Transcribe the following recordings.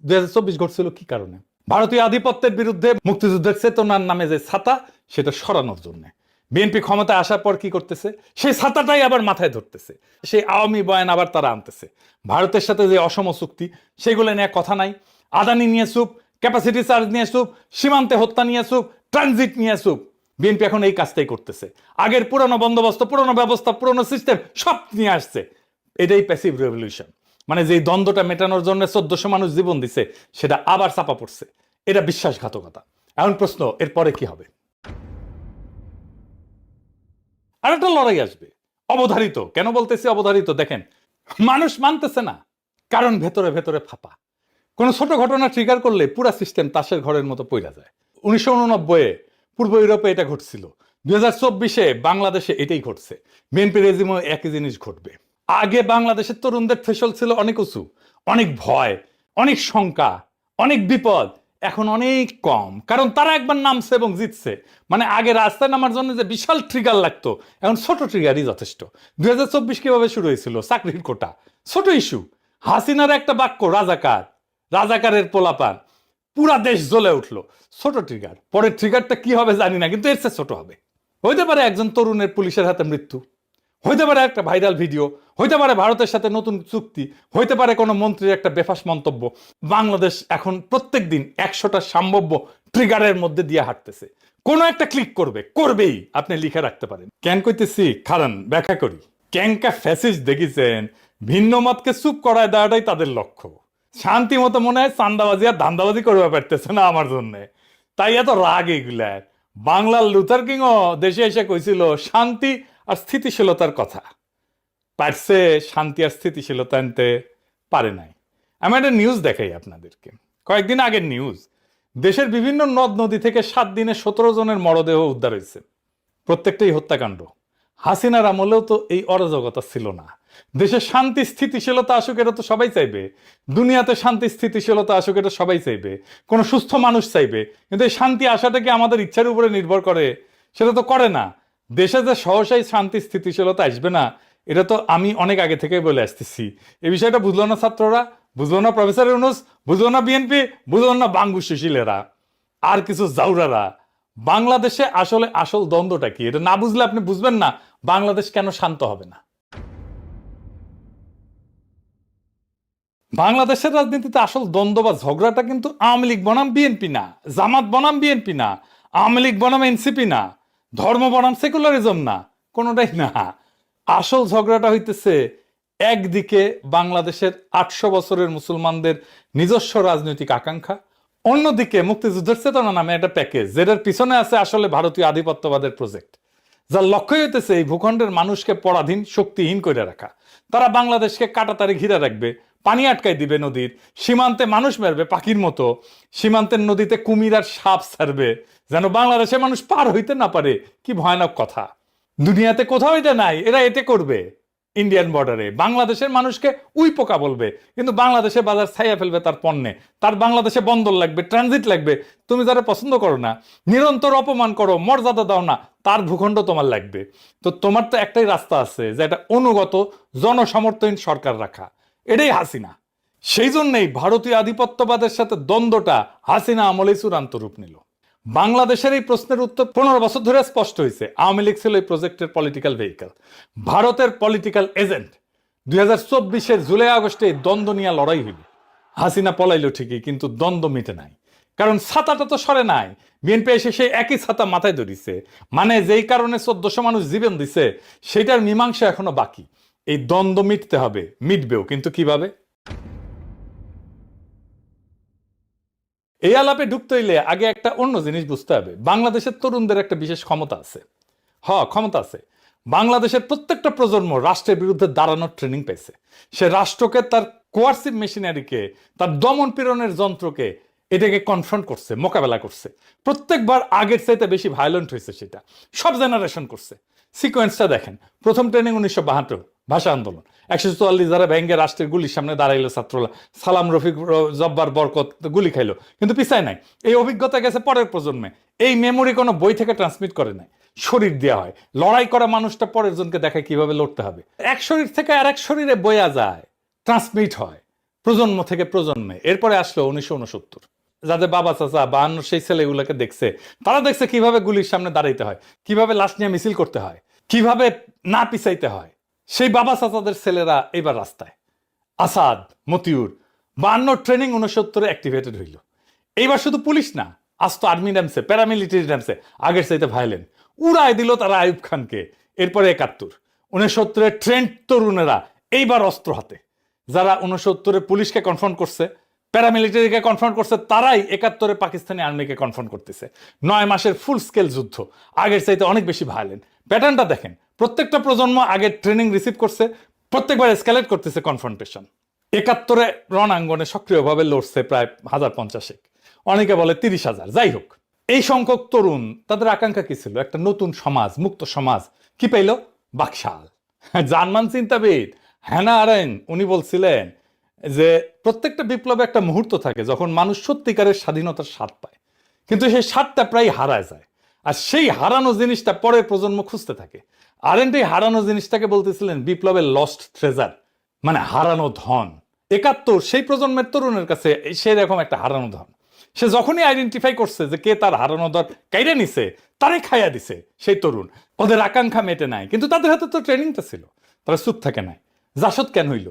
2024 ঘটছিল কি কারণে? ভারতীয় আধিপত্যের বিরুদ্ধে মুক্তিযুদ্ধের চেতনার নামে যে ছাতা, সেটা সরানোর জন্য। বিএনপি ক্ষমতায় আসার পর কি করতেছে? সেই ছাতাটাই আবার মাথায় ধরতেছে, সেই আওয়ামী বয়ান আবার তারা আনতেছে। ভারতের সাথে যে অসম চুক্তি, সেগুলো নিয়ে কথা নাই। আদানি নিয়ে চুপ, ক্যাপাসিটি চার্জ নিয়ে চুপ, সীমান্তে হত্যা নিয়ে চুপ, ট্রানজিট নিয়ে চুপ। বিএনপি এখন এই কাজটাই করতেছে। আগের পুরনো বন্দোবস্ত, পুরনো ব্যবস্থা, পুরনো সিস্টেম সব নিয়ে আসছে। এটাই প্যাসিভ রেভলিউশন। মানে যে দ্বন্দ্বটা মেটানোর জন্য 1400 মানুষ জীবন দিছে, সেটা আবার চাপা পড়ছে। এটা বিশ্বাসঘাতকতা। এখন প্রশ্ন, এরপরে কি হবে? আর একটা লড়াই আসবে, অবধারিত। কেন বলতেছি অবধারিত? দেখেন, মানুষ মানতেছে না, কারণ ভেতরে ভেতরে ফাঁপা। কোন ছোট ঘটনা ট্রিগার করলে পুরা সিস্টেম তাসের ঘরের মতো পইরা যায়। 1989-এ পূর্ব ইউরোপে এটা ঘটছিল, 2024-এ বাংলাদেশে এটাই ঘটছে। বিএনপি রেজিমে একই জিনিস ঘটবে। আগে বাংলাদেশের তরুণদের থ্রেশহোল্ড ছিল অনেক উঁচু, অনেক ভয়, অনেক শঙ্কা, অনেক বিপদ। এখন অনেক কম, কারণ তারা একবার নামছে এবং জিতছে। মানে আগে রাস্তায় নামার জন্য যে বিশাল ট্রিগার লাগতো, এখন ছোট ট্রিগারই যথেষ্ট। 2024 কিভাবে শুরু হয়েছিল? চাকরির কোটা, ছোট ইস্যু। হাসিনার একটা বাক্য, রাজাকার, রাজাকারের পোলাপান, পুরা দেশ জ্বলে উঠলো। ছোট ট্রিগার। পরের ট্রিগারটা কি হবে জানি না, কিন্তু এর চেয়ে ছোট হবে। হইতে পারে একজন তরুণের পুলিশের হাতে মৃত্যু, হইতে পারে একটা ভাইরাল ভিডিও, হইতে পারে ভারতের সাথে নতুন চুক্তি, হইতে পারে কোনো মন্ত্রীর একটা বেফাস মন্তব্য। বাংলাদেশ এখন প্রত্যেক দিন 100টা সম্ভাব্য ট্রিগারের মধ্যে দিয়ে হাঁটতেছে। কোনো একটা ক্লিক করবেই। আপনি লিখে রাখতে পারেন। কেন কইতেছি খারান ব্যাখ্যা করি। ক্যাঙ্কা ফ্যাসিস্ট দেখিছেন, ভিন্ন মতকে চুপ করায় দেওয়াটাই তাদের লক্ষ্য। শান্তি মতো মনে হয় চান্দাবাজি আর ধান্দাবাজি করবে পারতেছে না আমার জন্য, তাই এত রাগ এগুলার। বাংলার লুথার কিংও দেশে এসে কইছিল শান্তি আর স্থিতিশীলতার কথা, পারছে শান্তি আর স্থিতিশীলতা আনতে পারে নাই। আমি একটা নিউজ দেখাই আপনাদেরকে, কয়েকদিন আগের নিউজ। দেশের বিভিন্ন নদ নদী থেকে 7 দিনে 17 জনের মরদেহ উদ্ধার হয়েছে। প্রত্যেকটাই হত্যাকাণ্ড। হাসিনার আমলেও তো এই অরাজকতা ছিল না। দেশে শান্তি স্থিতিশীলতা আসুক, এটা তো সবাই চাইবে। দুনিয়াতে শান্তি স্থিতিশীলতা আসুক, এটা সবাই চাইবে। কোনো সুস্থ মানুষ চাইবে। কিন্তু এই শান্তি আসাটা কি আমাদের ইচ্ছার উপরে নির্ভর করে? সেটা তো করে না। দেশে যে সহসাই শান্তি স্থিতিশীলতা আসবে না, এটা তো আমি অনেক আগে থেকে বলে আসতেছি। এই বিষয়টা বুঝলো না ছাত্ররা, বুঝলো না প্রফেসর ইউনূস, বুঝলো না বিএনপি, বুঝলো না বাঙ্গু সুশীলেরা আর কিছু জাউরারা। বাংলাদেশে আসলে আসল দ্বন্দ্বটা কি, এটা না বুঝলে আপনি বুঝবেন না বাংলাদেশ কেন শান্ত হবে না। বাংলাদেশের রাজনীতিতে আসল দ্বন্দ্ব বা ঝগড়াটা কিন্তু আওয়ামী লীগ বনাম বিএনপি না, জামাত বনাম বিএনপি না, আওয়ামী লীগ বনাম এনসিপি না, ধর্ম বনাম সেকুলারিজম না, কোনোটাই না। আসল ঝগড়াটা হইতেছে একদিকে বাংলাদেশের 800 বছরের মুসলমানদের নিজস্ব রাজনৈতিক আকাঙ্ক্ষা, অন্যদিকে মুক্তিযুদ্ধের চেতনা নামে একটা প্যাকেজ, যেটার পিছনে আছে আসলে ভারতীয় আধিপত্যবাদের প্রজেক্ট, যার লক্ষ্যই হইতেছে এই ভূখণ্ডের মানুষকে পরাধীন, শক্তিহীন করে রাখা। তারা বাংলাদেশকে কাটাতারি ঘিরে রাখবে, পানি আটকাই দিবে নদীর, সীমান্তে মানুষ মারবে পাখির মতো, সীমান্তের নদীতে কুমির আর সাপ ছাড়বে, যেন বাংলাদেশে মানুষ পার হইতে না পারে। কি ভয়ানক কথা! দুনিয়াতে কোথাও এটা নাই। এরা এতে করবে ইন্ডিয়ান বর্ডারে, বাংলাদেশের মানুষকে উই পোকা বলবে, কিন্তু বাংলাদেশের বাজার ছাইয়া ফেলবে তার পণ্যে। তার বাংলাদেশে বন্দর লাগবে, ট্রানজিট লাগবে। তুমি যারা পছন্দ করো না, নিরন্তর অপমান করো, মর্যাদা দাও না, তার ভূখণ্ড তোমার লাগবে। তো তোমার তো একটাই রাস্তা আছে, যে এটা অনুগত জনসমর্থন সরকার রাখা। এটাই হাসিনা। সেই জন্যই ভারতীয় আধিপত্যবাদের সাথে দ্বন্দ্বটা হাসিনা আমলেই চূড়ান্ত রূপ নিল। বাংলাদেশের এই প্রশ্নের উত্তর 15 বছর ধরে স্পষ্ট হয়েছে। আওয়ামী লীগ ছিল এই প্রজেক্টের পলিটিক্যাল ভেহিকল, ভারতের পলিটিক্যাল এজেন্ট। 2024-এর জুলাই আগস্টে এই দ্বন্দ্ব নিয়ে লড়াই হইল। হাসিনা পলাইল ঠিকই, কিন্তু দ্বন্দ্ব মিটে নাই, কারণ ছাতাটা তো সরে নাই। বিএনপি এসে সেই একই ছাতা মাথায় ধরিছে। মানে যেই কারণে 1400 মানুষ জীবন দিছে, সেটার মীমাংসা এখনো বাকি। এই দ্বন্দ্ব মিটতে হবে, মিটবেও, কিন্তু কিভাবে? এই আলাপে ঢুকতে হইলে আগে একটা অন্য জিনিস বুঝতে হবে। বাংলাদেশের তরুণদের একটা বিশেষ ক্ষমতা আছে। ক্ষমতা আছে। বাংলাদেশের প্রত্যেকটা প্রজন্ম রাষ্ট্রের বিরুদ্ধে দাঁড়ানোর ট্রেনিং পেয়েছে। সে রাষ্ট্রকে, তার কোয়ার্সিভ মেশিনারিকে, তার দমন পীড়নের যন্ত্রকে, এটাকে কনফ্রন্ট করছে, মোকাবেলা করছে। প্রত্যেকবার আগের চাইতে বেশি ভায়োলেন্ট হয়েছে সেটা। সব জেনারেশন করছে। সিকোয়েন্সটা দেখেন। প্রথম ট্রেনিং 1972, ভাষা আন্দোলন। 144 যারা ভেঙ্গে রাষ্ট্রের গুলির সামনে দাঁড়াইলো ছাত্ররা, সালাম, রফিক, জব্বার, বরকত গুলি খাইলো, কিন্তু পিছায় নাই। এই অভিজ্ঞতা গেছে পরের প্রজন্মে। এই মেমোরি কোনো বই থেকে ট্রান্সমিট করে নাই, শরীর দেওয়া হয়। লড়াই করা মানুষটা পরের জনকে দেখায় কিভাবে লড়তে হবে। এক শরীর থেকে আর এক শরীরে বয়া যায়, ট্রান্সমিট হয়। প্রজন্ম থেকে প্রজন্মে। এরপরে আসলো 1969, যাদের বাবা চাচা 52 সেই ছেলেগুলোকে দেখছে, তারা দেখছে কিভাবে গুলির সামনে দাঁড়াইতে হয়, কিভাবে লাশ নিয়ে মিছিল করতে হয়, কিভাবে না পিছাইতে হয়। সেই বাবা চাচাদের ছেলেরা এবার রাস্তায়। আসাদ, মতিউর, 52 ট্রেনিং 69 অ্যাক্টিভেটেড হইল। এইবার শুধু পুলিশ না, আজ তো আর্মি নামছে, প্যারামিলিটারি নামছে, আগের চাইতে ভায়োলেন্ট। উড়াই দিল তারা আইয়ুব খানকে। এরপরে 71, 69 ট্রেন্ড তরুণেরা এইবার অস্ত্র হাতে। যারা 69 পুলিশকে কনফ্রন্ট করছে, প্যারামিলিটারিকে কনফ্রন্ট করছে, তারাই 71 পাকিস্তানি আর্মিকে কনফ্রন্ট করতেছে। 9 মাসের ফুল স্কেল যুদ্ধ, আগের চাইতে অনেক বেশি ভায়োলেন্ট। প্যাটার্নটা দেখেন, প্রত্যেকটা প্রজন্ম আগের ট্রেনিং রিসিভ করছে, প্রত্যেকবার এসকালেট করতেছে কনফ্রন্টেশন। 71 রণাঙ্গনে সক্রিয়ভাবে লড়ছে প্রায় 1050, অনেকে বলে 30,000। যাই হোক, এই সংখ্যক তরুণ, তাদের আকাঙ্ক্ষা কি ছিল? একটা নতুন সমাজ, মুক্ত সমাজ। কি পাইল? বাকশাল। জার্মান চিন্তাবিদ হ্যানা আরেন্ট উনি বলছিলেন যে প্রত্যেকটা বিপ্লবে একটা মুহূর্ত থাকে যখন মানুষ সত্যিকারের স্বাধীনতার স্বাদ পায়, কিন্তু সেই স্বাদটা প্রায় হারায় যায়, আর সেই হারানো জিনিসটা পরের প্রজন্ম খুঁজতে থাকে। আরেন্ট এই হারানো জিনিসটাকে বলতেছিলেন বিপ্লবের লস্ট ট্রেজার, মানে হারানো ধন। 71 সেই প্রজন্মের তরুণের কাছে সেরকম একটা হারানো ধন। সে যখনই আইডেন্টিফাই করছে যে কে তার হারানো ধন কাইরে নিছে, তারে খাইয়া দিছে সেই তরুণ। ওদের আকাঙ্ক্ষা মেটে নাই, কিন্তু তাদের হাতে তো ট্রেনিংটা ছিল, তারা চুপ থাকে নাই। জাসদ কেন হইল?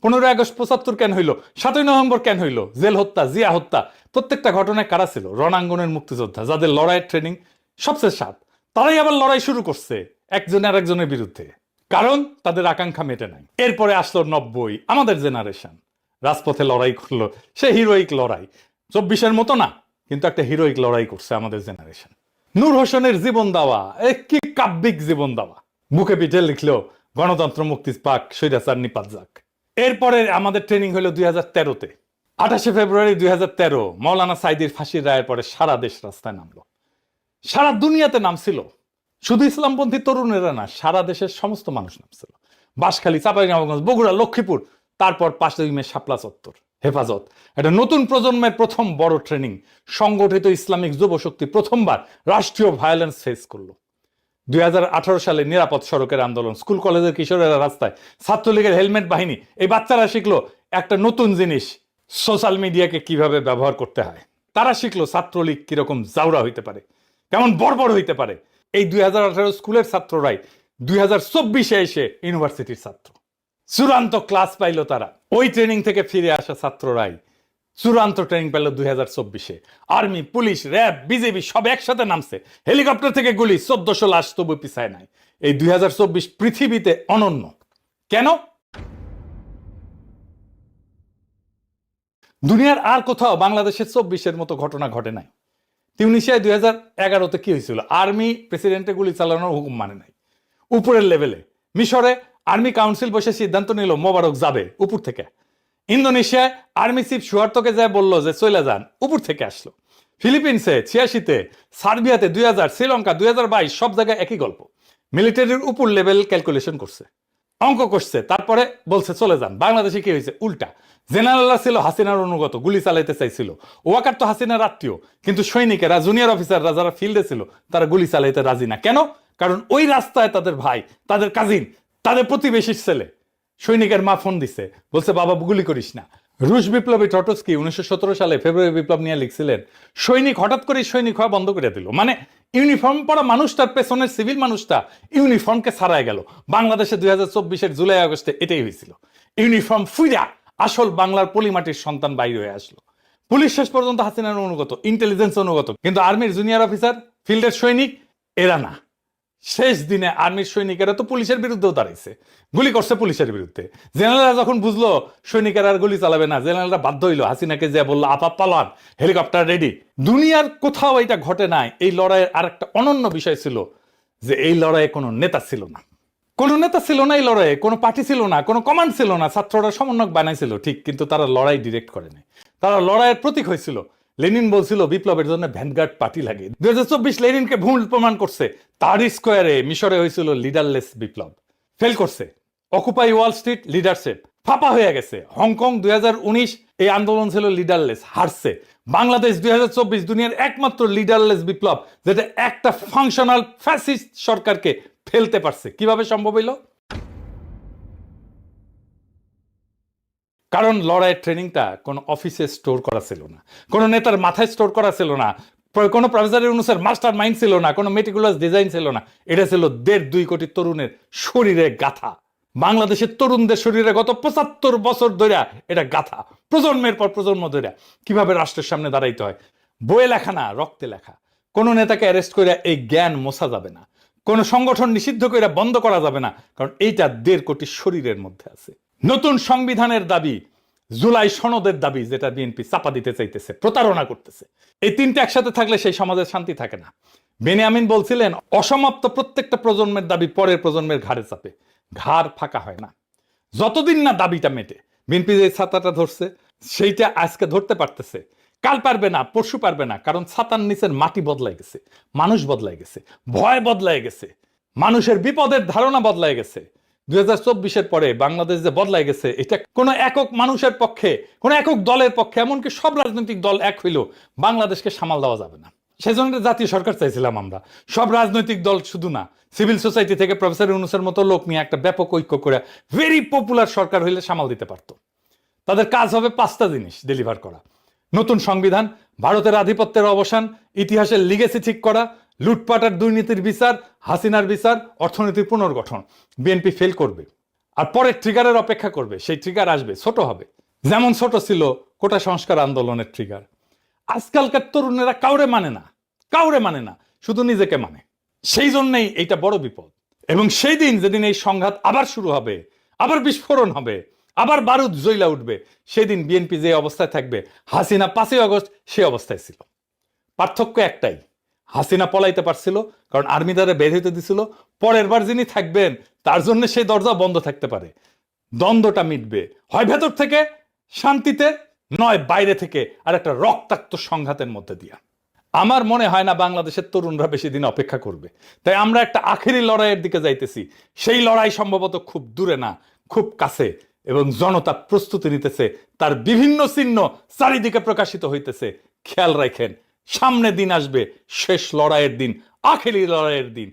15 আগস্ট 75 কেন হইল? 7 নভেম্বর কেন হইল? জেল হত্যা, জিয়া হত্যা, প্রত্যেকটা ঘটনায় কারা ছিল? রণাঙ্গনের মুক্তিযোদ্ধা, যাদের লড়াইয়ের ট্রেনিং সবচেয়ে সাত। তারাই আবার লড়াই শুরু করছে একজনের আরেকজনের বিরুদ্ধে, কারণ তাদের আকাঙ্ক্ষা মেটে নাই। এরপরে আসলো 90, আমাদের জেনারেশন রাজপথে লড়াই করলো, সে হিরোইক লড়াই। 24-এর মতো না, কিন্তু একটা হিরোইক লড়াই করছে আমাদের জেনারেশন। নূর হোসেনের জীবন দেওয়া, কি কাব্যিক জীবন দেওয়া, বুকে পিঠে লিখলো গণতন্ত্র মুক্তি পাক, স্বৈরাচার নিপাত যাক। এরপরে আমাদের ট্রেনিং হলো 2013-তে। 28 ফেব্রুয়ারি 2013 মৌলানা সাইদির ফাঁসির রায়ের পরে সারা দেশ রাস্তায় নামলো, সারা দুনিয়াতে নামছিল। শুধু ইসলামপন্থী তরুণেরা না, সারা দেশের সমস্ত মানুষ নামছিল। বাঁশখালী, চাঁপাইনবাবগঞ্জ, বগুড়া, লক্ষ্মীপুর, তারপর 5 মে শাপলা চত্বর। হেফাজত, একটা নতুন প্রজন্মের প্রথম বড় ট্রেনিং। সংগঠিত ইসলামিক যুবশক্তি প্রথমবার রাষ্ট্রীয় ভায়োলেন্স ফেস করলো। 2018 সালে নিরাপদ সড়কের আন্দোলন, স্কুল কলেজের কিশোরেরা রাস্তায়, ছাত্রলীগের হেলমেট বাহিনী, এই বাচ্চারা শিখলো একটা নতুন জিনিস, সোশ্যাল মিডিয়াকে কিভাবে ব্যবহার করতে হয়। তারা শিখলো ছাত্রলীগ কিরকম জাউরা হইতে পারে, কেমন বর্বর হইতে পারে। এই 2018 স্কুলের ছাত্ররাই 2024-এ এসে ইউনিভার্সিটির ছাত্র। চূড়ান্ত ক্লাস পাইল তারা। ওই ট্রেনিং থেকে ফিরে আসা ছাত্ররাই চূড়ান্ত ট্রেনিং পেল 2024-এ। আর্মি, পুলিশ, র্যাব, বিজেপি সব একসাথে নামছে। হেলিকপ্টার থেকে গুলি, 1400 লাশ তবু পিছায় নাই। এই 2024 পৃথিবীতে অনন্য। কেন? দুনিয়ার আর কোথাও বাংলাদেশের 24-এর মতো ঘটনা ঘটে নাই। তিউনিসিয়ায় 2011-তে কি হয়েছিল? আর্মি প্রেসিডেন্টের গুলি চালানোর হুকুম মানে নাই, উপরের লেভেলে। মিশরে আর্মি কাউন্সিল বসে সিদ্ধান্ত নিল মোবারক যাবে, উপর থেকে। ইন্দোনেশিয়ায় আর্মি চিফ সুহার্তোকে যায় বললো যে চলে যান, উপর থেকে আসলো। ফিলিপিন্সে 86-তে, সার্বিয়াতে 2000, শ্রীলঙ্কা 2022, সব জায়গায় একই গল্প। মিলিটারির উপর লেভেল ক্যালকুলেশন করছে, অঙ্ক করছে, তারপরে বলছে চলে যান। বাংলাদেশে কি হয়েছে? উল্টা। জেনারেলরা ছিল হাসিনার অনুগত, গুলি চালাইতে চাইছিল। ওয়াকার তো হাসিনার আত্মীয়, কিন্তু সৈনিকেরা, জুনিয়র অফিসাররা যারা ফিল্ডে ছিল, তারা গুলি চালাইতে রাজি না। কেন? কারণ ওই রাস্তায় তাদের ভাই, তাদের কাজিন, তাদের প্রতিবেশীর ছেলে। সৈনিকের মা ফোন দিছে, বলছে বাবা গুলি করিস না। রুশ বিপ্লবী ট্রটস্কি 1917 সালে ফেব্রুয়ারি বিপ্লব নিয়ে লিখছিলেন, সৈনিক হঠাৎ করে সৈনিক হওয়া বন্ধ করে দিল। মানে ইউনিফর্ম পরা মানুষটার পেছনের সিভিল মানুষটা ইউনিফর্মকে ছাড়াই গেল। বাংলাদেশে 2024-এর জুলাই আগস্টে এটাই হয়েছিল। ইউনিফর্ম ফুইরা আসল বাংলার পলিমাটির সন্তান বাইরে হয়ে আসলো। পুলিশ শেষ পর্যন্ত হাসিনার অনুগত, ইন্টেলিজেন্স অনুগত, কিন্তু আর্মির জুনিয়র অফিসার, ফিল্ডের সৈনিক, এরা না। শেষ দিনে আর্মির সৈনিকেরা তো পুলিশের বিরুদ্ধেও দাঁড়াইছে, গুলি করছে পুলিশের বিরুদ্ধে। জেনারেলরা যখন বুঝলো সৈনিকেরা আর গুলি চালাবে না, জেনারেলরা বাধ্য হইলো, হাসিনাকে যে বললো আপা পালান, হেলিকপ্টার রেডি। দুনিয়ার কোথাও এটা ঘটে নাই। এই লড়াইয়ের আর একটা অনন্য বিষয় ছিল যে এই লড়াইয়ে কোনো নেতা ছিল না, কোনো নেতা ছিল না এই লড়াইয়ে, কোনো পার্টি ছিল না, কোনো কমান্ড ছিল না। ছাত্ররা সমন্বয়ক বানাইছিল ঠিক, কিন্তু তারা লড়াই ডিরেক্ট করে নাই, তারা লড়াইয়ের প্রতীক হয়েছিল। লেনিন বলছিল বিপ্লবের জন্য ভ্যানগার্ড পার্টি লাগে। 2024 লেনিনকে ভুল প্রমাণ করছে। তারি স্কোয়ারে মিশরে হয়েছিল লিডারলেস বিপ্লব, ফেল করছে। অকুপাই ওয়াল স্ট্রিট, লিডারশিপ ফাঁপা হয়ে গেছে। হংকং 2019 এই আন্দোলন ছিল লিডারলেস, হারছে। বাংলাদেশ 2024 দুনিয়ার একমাত্র লিডারলেস বিপ্লব যেটা একটা ফাংশনাল ফ্যাসিস্ট সরকারকে ফেলতে পারছে। কিভাবে সম্ভব হইল? কারণ লড়াইয়ের ট্রেনিংটা কোনো অফিসে স্টোর করা ছিল না, কোনো নেতার মাথায় স্টোর করা ছিল না, কোনো প্রফেসর ইউনূসের মাস্টার মাইন্ড ছিল না, কোনো মেটিকুলাস ডিজাইন ছিল না। এটা ছিল 1.5-2 কোটি তরুণের শরীরে গাথা। বাংলাদেশের তরুণদের শরীরে গত 75 বছর ধরে এটা গাথা, প্রজন্মের পর প্রজন্ম ধরে কিভাবে রাষ্ট্রের সামনে দাঁড়াইতে হয়। বইয়ে লেখা না, রক্তে লেখা। কোন নেতাকে অ্যারেস্ট করে এই জ্ঞান মোছা যাবে না, কোন সংগঠন নিষিদ্ধ করে বন্ধ করা যাবে না, কারণ এইটা 1.5 কোটি শরীরের মধ্যে আছে। নতুন সংবিধানের দাবি, জুলাই সনদের দাবি, যেটা বিএনপি চাপা দিতে চাইতেছে, প্রতারণা করতেছে, এই তিনটা একসাথে থাকলে সেই সমাজে শান্তি থাকে না। বেনিয়ামিন বলছিলেন, অসমাপ্ত প্রত্যেকটা প্রজন্মের দাবি পরের প্রজন্মের ঘাড়ে চাপে, ঘাড় ফাঁকা হয় না যতদিন না দাবিটা মেটে। বিএনপি যে ছাতাটা ধরছে সেইটা আজকে ধরতে পারতেছে, কাল পারবে না, পরশু পারবে না, কারণ ছাতার নিচের মাটি বদলাই গেছে, মানুষ বদলাই গেছে, ভয় বদলাই গেছে, মানুষের বিপদের ধারণা বদলাই গেছে। 2024-এর পরে বাংলাদেশ যে বদলাই গেছে, এটা কোনো একক মানুষের পক্ষে, কোনো একক দলের পক্ষে, এমনকি সব রাজনৈতিক দল এক হইলেও বাংলাদেশকে সামাল দেওয়া যাবে না। সেজন্য জাতীয় সরকার চাইছিলাম আমরা, সব রাজনৈতিক দল শুধু না, সিভিল সোসাইটি থেকে প্রফেসর ইউনূসের মতো লোক নিয়ে একটা ব্যাপক ঐক্য করে ভেরি পপুলার সরকার হইলে সামাল দিতে পারত। তাদের কাজ হবে 5টা জিনিস ডেলিভার করা: নতুন সংবিধান, ভারতের আধিপত্যের অবসান, ইতিহাসের লিগেসি ঠিক করা, লুটপাট আর দুর্নীতির বিচার, হাসিনার বিচার, অর্থনীতির পুনর্গঠন। বিএনপি ফেল করবে আর পরের ট্রিগারের অপেক্ষা করবে। সেই ট্রিগার আসবে, ছোট হবে, যেমন ছোট ছিল কোটা সংস্কার আন্দোলনের ট্রিগার। আজকালকার তরুণেরা কাউরে মানে না, কাউরে মানে না, শুধু নিজেকে মানে। সেই জন্যই এইটা বড় বিপদ। এবং সেই দিন যেদিন এই সংঘাত আবার শুরু হবে, আবার বিস্ফোরণ হবে, আবার বারুদ জ্বলা উঠবে, সেদিন বিএনপি যে অবস্থায় থাকবে, হাসিনা 5ই আগস্ট সে অবস্থায় ছিল। পার্থক্য একটাই, হাসিনা পলাইতে পারছিল কারণ আর্মি দ্বারা বের হইতে দিছিল, পরের বার যিনি থাকবেন তার জন্য সেই দরজা বন্ধ থাকতে পারে। দ্বন্দ্বটা মিটবে হয় ভেতর থেকে শান্তিতে, নয় বাইরে থেকে আর একটা রক্তাক্ত সংঘাতের মধ্যে দিয়া। আমার মনে হয় না বাংলাদেশের তরুণরা বেশি দিন অপেক্ষা করবে। তাই আমরা একটা আখেরি লড়াইয়ের দিকে যাইতেছি। সেই লড়াই সম্ভবত খুব দূরে না, খুব কাছে, এবং জনতা প্রস্তুতি নিতেছে, তার বিভিন্ন চিহ্ন চারিদিকে প্রকাশিত হইতেছে। খেয়াল রাখেন, সামনে দিন আসবে, শেষ লড়াইয়ের দিন, আখেরি লড়াইয়ের দিন।